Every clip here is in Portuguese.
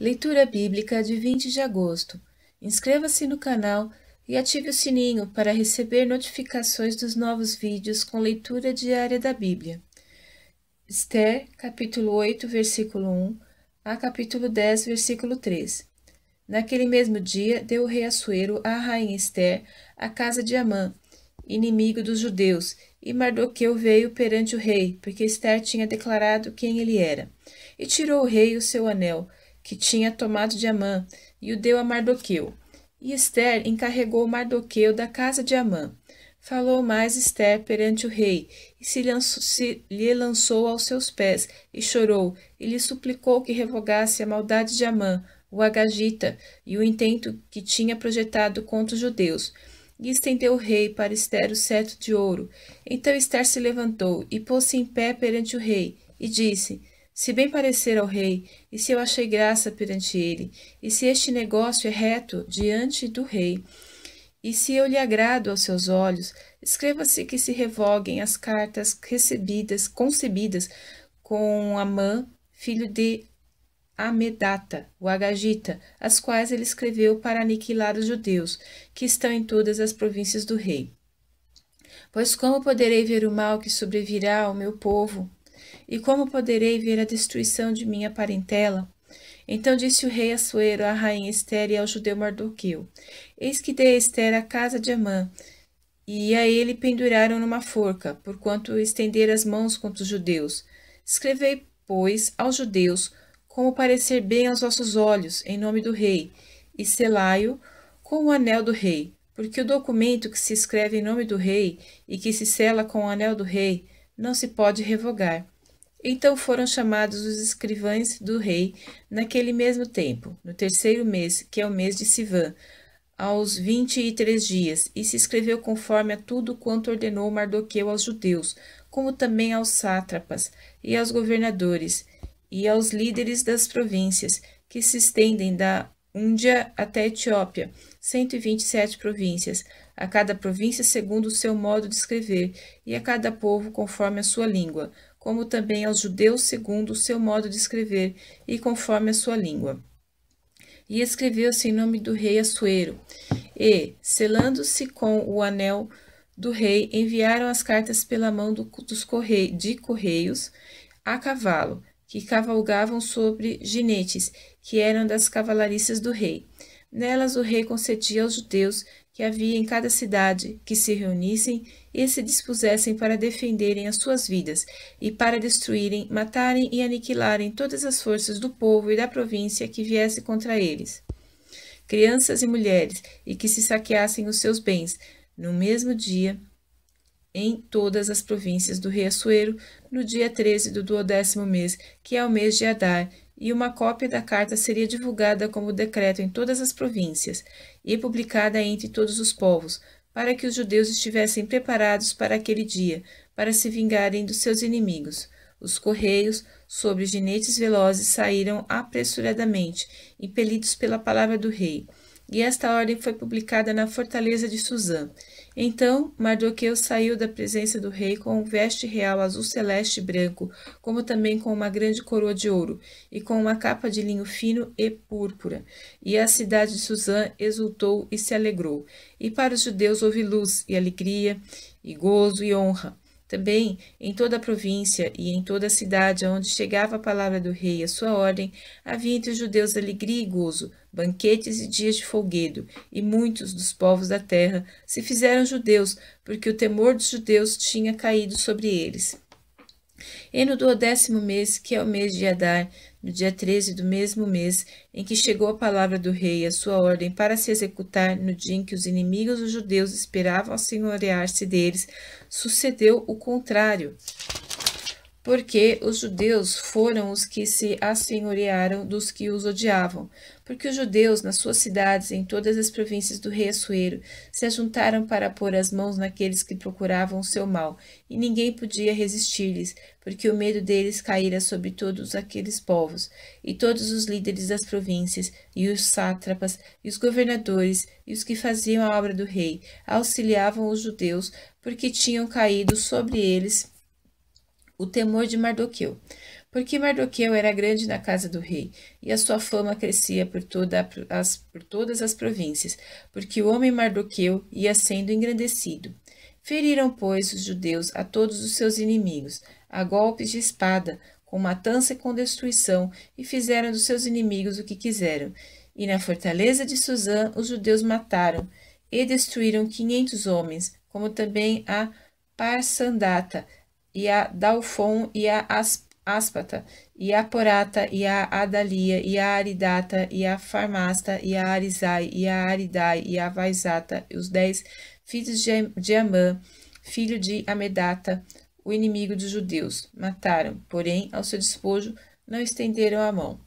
Leitura Bíblica de 20 de agosto. Inscreva-se no canal e ative o sininho para receber notificações dos novos vídeos com leitura diária da Bíblia. Esther, capítulo 8, versículo 1 a capítulo 10, versículo 3. Naquele mesmo dia, deu o rei Assuero à rainha Esther a casa de Amã, inimigo dos judeus, e Mardoqueu veio perante o rei, porque Esther tinha declarado quem ele era. E tirou o rei o seu anel, que tinha tomado de Amã, e o deu a Mardoqueu. E Esther encarregou Mardoqueu da casa de Amã. Falou mais Esther perante o rei, e lhe lançou aos seus pés, e chorou, e lhe suplicou que revogasse a maldade de Amã, o agagita, e o intento que tinha projetado contra os judeus. E estendeu o rei para Esther o cetro de ouro. Então Esther se levantou, e pôs-se em pé perante o rei, e disse: Se bem parecer ao rei, e se eu achei graça perante ele, e se este negócio é reto diante do rei, e se eu lhe agrado aos seus olhos, escreva-se que se revoguem as cartas concebidas com Amã, filho de Amedata, o agagita, as quais ele escreveu para aniquilar os judeus, que estão em todas as províncias do rei. Pois como poderei ver o mal que sobrevirá ao meu povo? E como poderei ver a destruição de minha parentela? Então disse o rei Assuero à rainha Esther e ao judeu Mardoqueu: Eis que dei a Esther a casa de Amã, e a ele penduraram numa forca, porquanto estender as mãos contra os judeus. Escrevei, pois, aos judeus, como parecer bem aos vossos olhos, em nome do rei, e selai-o com o anel do rei, porque o documento que se escreve em nome do rei e que se sela com o anel do rei não se pode revogar. Então foram chamados os escrivães do rei naquele mesmo tempo, no terceiro mês, que é o mês de Sivã, aos 23 dias, e se escreveu conforme a tudo quanto ordenou Mardoqueu aos judeus, como também aos sátrapas, e aos governadores, e aos líderes das províncias, que se estendem da Índia até a Etiópia, 127 províncias, a cada província segundo o seu modo de escrever, e a cada povo conforme a sua língua, como também aos judeus segundo o seu modo de escrever e conforme a sua língua. E escreveu-se em nome do rei Assuero, e, selando-se com o anel do rei, enviaram as cartas pela mão de correios a cavalo, que cavalgavam sobre ginetes, que eram das cavalariças do rei. Nelas o rei concedia aos judeus que havia em cada cidade que se reunissem e se dispusessem para defenderem as suas vidas e para destruírem, matarem e aniquilarem todas as forças do povo e da província que viesse contra eles, crianças e mulheres, e que se saqueassem os seus bens, no mesmo dia, em todas as províncias do rei Assuero, no dia 13 do 12º mês, que é o mês de Adar, e uma cópia da carta seria divulgada como decreto em todas as províncias, e publicada entre todos os povos, para que os judeus estivessem preparados para aquele dia, para se vingarem dos seus inimigos. Os correios, sobre ginetes velozes, saíram apressuradamente, impelidos pela palavra do rei, e esta ordem foi publicada na fortaleza de Suzã. Então Mardoqueu saiu da presença do rei com um veste real azul celeste e branco, como também com uma grande coroa de ouro, e com uma capa de linho fino e púrpura. E a cidade de Suzã exultou e se alegrou. E para os judeus houve luz e alegria, e gozo e honra. Também em toda a província e em toda a cidade aonde chegava a palavra do rei e a sua ordem, havia entre os judeus alegria e gozo, banquetes e dias de folguedo, e muitos dos povos da terra se fizeram judeus, porque o temor dos judeus tinha caído sobre eles. E no 12º mês, que é o mês de Adar, no dia 13 do mesmo mês, em que chegou a palavra do rei e a sua ordem para se executar no dia em que os inimigos dos judeus esperavam assenhorear-se deles, sucedeu o contrário, porque os judeus foram os que se assenhorearam dos que os odiavam, porque os judeus, nas suas cidades e em todas as províncias do rei Assuero, se ajuntaram para pôr as mãos naqueles que procuravam o seu mal, e ninguém podia resistir-lhes, porque o medo deles caíra sobre todos aqueles povos, e todos os líderes das províncias, e os sátrapas, e os governadores, e os que faziam a obra do rei, auxiliavam os judeus, porque tinham caído sobre eles o temor de Mardoqueu. Porque Mardoqueu era grande na casa do rei, e a sua fama crescia por todas as províncias, porque o homem Mardoqueu ia sendo engrandecido. Feriram, pois, os judeus a todos os seus inimigos, a golpes de espada, com matança e com destruição, e fizeram dos seus inimigos o que quiseram. E na fortaleza de Suzã os judeus mataram e destruíram 500 homens, como também a Parsandata, e a Dalfon, e a Áspata, e a Porata, e a Adalia, e a Aridata, e a Farmasta, e a Arizai, e a Aridai, e a Vaizata, e os 10 filhos de Amã, filho de Amedata, o inimigo dos judeus. Mataram, porém, ao seu despojo não estenderam a mão.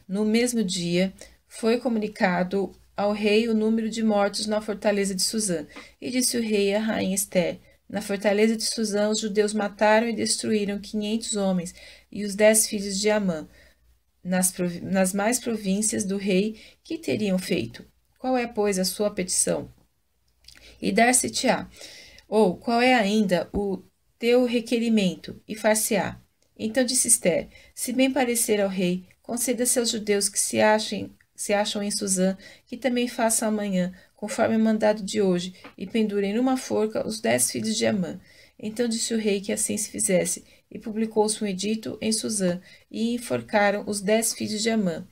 No mesmo dia, foi comunicado ao rei o número de mortos na fortaleza de Suzã, e disse o rei à rainha Ester: na fortaleza de Suzã, os judeus mataram e destruíram 500 homens e os 10 filhos de Amã. Nas mais províncias do rei, que teriam feito? Qual é, pois, a sua petição? E dar-se-te-á. Ou qual é ainda o teu requerimento? E far-se-á. Então disse Ester: se bem parecer ao rei, conceda-se aos judeus que se acham em Suzã, que também façam amanhã, conforme o mandado de hoje, e pendurem numa forca os 10 filhos de Amã. Então disse o rei que assim se fizesse, e publicou-se um edito em Suzã, e enforcaram os 10 filhos de Amã.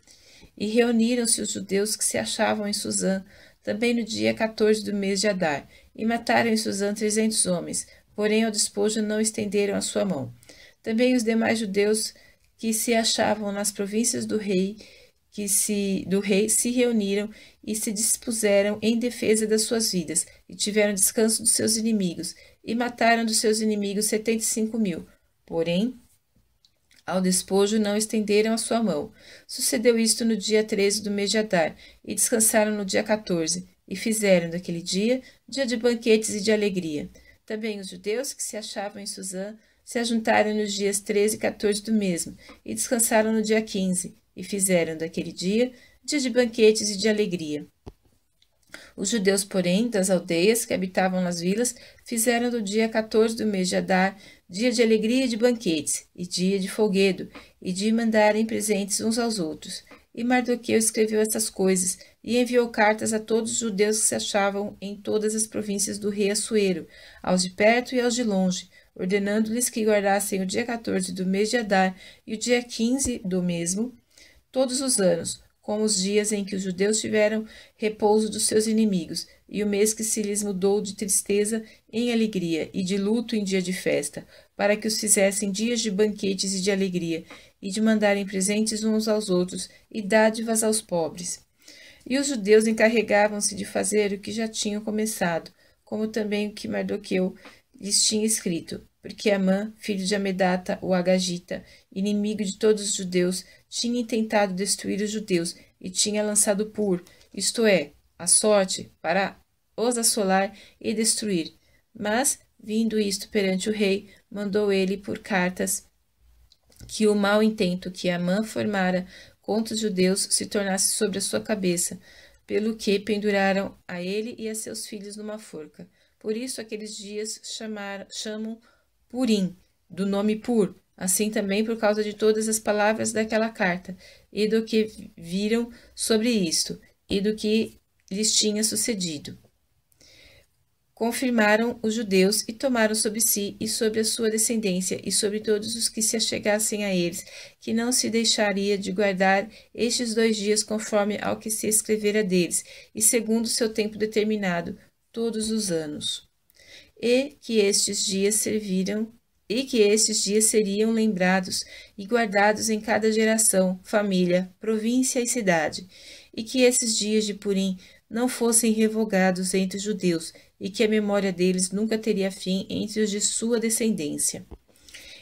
E reuniram-se os judeus que se achavam em Suzã, também no dia 14 do mês de Adar, e mataram em Suzã 300 homens, porém ao despojo não estenderam a sua mão. Também os demais judeus que se achavam nas províncias do rei se reuniram e se dispuseram em defesa das suas vidas, e tiveram descanso dos seus inimigos, e mataram dos seus inimigos 75.000. Porém, ao despojo não estenderam a sua mão. Sucedeu isto no dia 13 do mês de Adar, e descansaram no dia 14, e fizeram daquele dia de banquetes e de alegria. Também os judeus que se achavam em Suzã se ajuntaram nos dias 13 e 14 do mesmo, e descansaram no dia 15, e fizeram daquele dia de banquetes e de alegria. Os judeus, porém, das aldeias que habitavam nas vilas, fizeram do dia 14 do mês de Adar dia de alegria e de banquetes, e dia de folguedo, e de mandarem presentes uns aos outros. E Mardoqueu escreveu estas coisas, e enviou cartas a todos os judeus que se achavam em todas as províncias do rei Assuero, aos de perto e aos de longe, ordenando-lhes que guardassem o dia 14 do mês de Adar e o dia 15 do mesmo, todos os anos, como os dias em que os judeus tiveram repouso dos seus inimigos, e o mês que se lhes mudou de tristeza em alegria, e de luto em dia de festa, para que os fizessem dias de banquetes e de alegria, e de mandarem presentes uns aos outros, e dádivas aos pobres. E os judeus encarregavam-se de fazer o que já tinham começado, como também o que Mardoqueu lhes tinha escrito, porque Amã, filho de Amedata, o Agagita, inimigo de todos os judeus, tinha intentado destruir os judeus e tinha lançado isto é, a sorte, para os assolar e destruir. Mas, vindo isto perante o rei, mandou ele por cartas que o mau intento que Amã formara contra os judeus se tornasse sobre a sua cabeça, pelo que penduraram a ele e a seus filhos numa forca. Por isso, aqueles dias chamam Purim, do nome Pur, assim também por causa de todas as palavras daquela carta, e do que viram sobre isto, e do que lhes tinha sucedido. Confirmaram os judeus e tomaram sobre si e sobre a sua descendência e sobre todos os que se achegassem a eles, que não se deixaria de guardar estes 2 dias conforme ao que se escrevera deles, e segundo o seu tempo determinado, todos os anos. E que estes dias seriam lembrados e guardados em cada geração, família, província e cidade, e que esses dias de Purim não fossem revogados entre os judeus, e que a memória deles nunca teria fim entre os de sua descendência.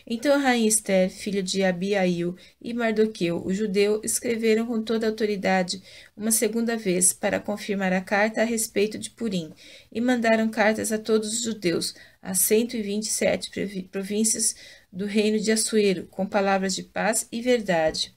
Então a rainha Ester, filha de Abiail, e Mardoqueu, o judeu, escreveram com toda a autoridade uma segunda vez para confirmar a carta a respeito de Purim, e mandaram cartas a todos os judeus, a 127 províncias do reino de Assuero, com palavras de paz e verdade.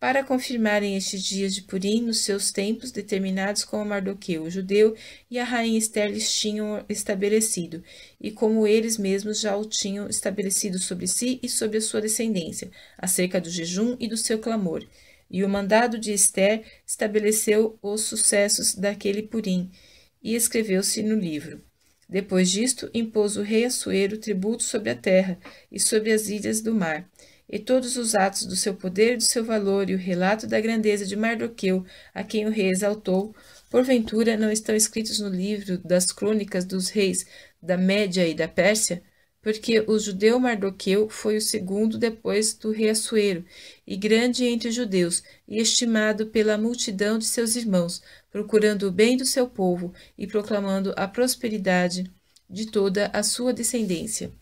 para confirmarem estes dias de Purim nos seus tempos determinados como Mardoqueu, o judeu, e a rainha Ester lhes tinham estabelecido, e como eles mesmos já o tinham estabelecido sobre si e sobre a sua descendência, acerca do jejum e do seu clamor. E o mandado de Ester estabeleceu os sucessos daquele Purim, e escreveu-se no livro. Depois disto, impôs o rei Assuero tributo sobre a terra e sobre as ilhas do mar. E todos os atos do seu poder e do seu valor, e o relato da grandeza de Mardoqueu, a quem o rei exaltou, porventura não estão escritos no livro das crônicas dos reis da Média e da Pérsia? Porque o judeu Mardoqueu foi o segundo depois do rei Assuero, e grande entre os judeus, e estimado pela multidão de seus irmãos, procurando o bem do seu povo e proclamando a prosperidade de toda a sua descendência.